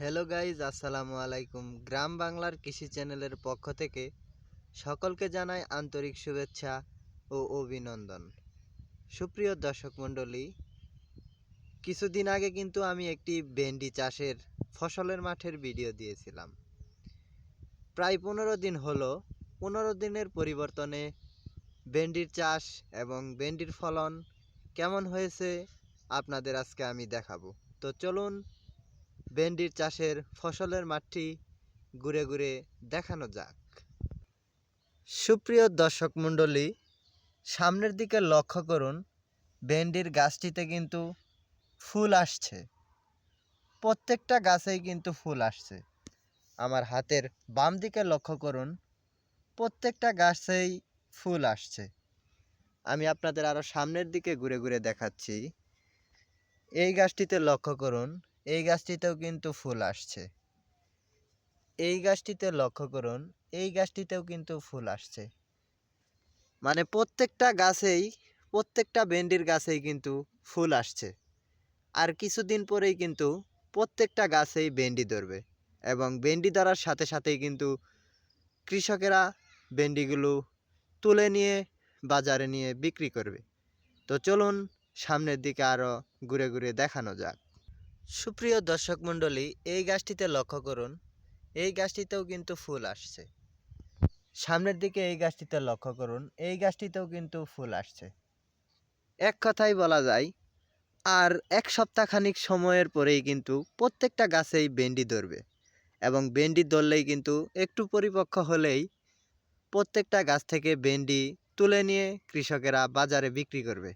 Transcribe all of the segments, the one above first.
Hello guys, আসসালামু আলাইকুম। গ্রাম বাংলার কৃষি চ্যানেলের পক্ষ থেকে সকলকে জানাই আন্তরিক শুভেচ্ছা ও অভিনন্দন। সুপ্রিয় দর্শক মণ্ডলী, কিছুদিন আগে কিন্তু আমি একটি ভেন্ডি চাষের ফসলের মাঠের ভিডিও দিয়েছিলাম। প্রায় 15 দিন হলো। 15 দিনের পরিবর্তনে ভেন্ডির চাষ এবং ভেন্ডির ফলন কেমন হয়েছে আপনাদের আজকে আমি দেখাবো। তো চলুন ভেন্ডির চাষের ফসলের মাঠটি ঘুরে ঘুরে দেখানো যাক। সুপ্রিয় দর্শক মণ্ডলী, সামনের দিকে লক্ষ্য করুন, ভেন্ডির গাছটিতে কিন্তু ফুল আসছে। প্রত্যেকটা গাছেই কিন্তু ফুল আসছে। আমার হাতের বাম দিকে লক্ষ্য করুন, প্রত্যেকটা গাছেই ফুল আসছে। আমি আপনাদের আরও সামনের দিকে ঘুরে ঘুরে দেখাচ্ছি। এই গাছটিতে লক্ষ্য করুন, এই গাছটিতেও কিন্তু ফুল আসছে। এই গাছটিতে লক্ষ্য করুন, এই গাছটিতেও কিন্তু ফুল আসছে। মানে প্রত্যেকটা ভেন্ডির গাছেই কিন্তু ফুল আসছে। আর কিছুদিন পরেই কিন্তু প্রত্যেকটা গাছেই ভেন্ডি ধরবে এবং ভেন্ডি ধরার সাথে সাথেই কিন্তু কৃষকেরা ভেন্ডিগুলো তুলে নিয়ে বাজারে নিয়ে বিক্রি করবে। তো চলুন সামনের দিকে আরও ঘুরে ঘুরে দেখানো যাক। সুপ্রিয় দর্শক মণ্ডলী, এই গাছটিতে লক্ষ্য করুন, এই গাছটিতেও কিন্তু ফুল আসছে। সামনের দিকে এই গাছটিতে লক্ষ্য করুন, এই গাছটিতেও কিন্তু ফুল আসছে। এক কথাই বলা যায়, আর এক সপ্তাহখানিক সময়ের পরেই কিন্তু প্রত্যেকটা গাছেই ভেন্ডি ধরবে এবং ভেন্ডি ধরলেই কিন্তু একটু পরিপক্ক হলেই প্রত্যেকটা গাছ থেকে ভেন্ডি তুলে নিয়ে কৃষকেরা বাজারে বিক্রি করবে।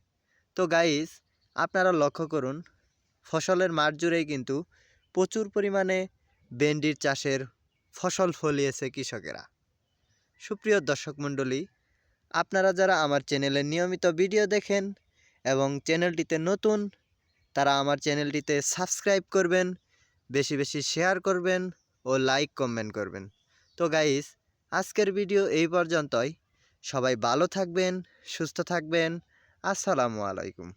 তো গাইস, আপনারা লক্ষ্য করুন, ফসলের মাঠ জুড়েই কিন্তু প্রচুর পরিমাণে ভেন্ডির চাষের ফসল ফলিয়েছে কৃষকেরা। সুপ্রিয় দর্শক মণ্ডলী, আপনারা যারা আমার চ্যানেলে নিয়মিত ভিডিও দেখেন এবং চ্যানেলটিতে নতুন, তারা আমার চ্যানেলটিতে সাবস্ক্রাইব করবেন, বেশি বেশি শেয়ার করবেন ও লাইক কমেন্ট করবেন। তো গাইস, আজকের ভিডিও এই পর্যন্তই। সবাই ভালো থাকবেন, সুস্থ থাকবেন। আসসালামু আলাইকুম।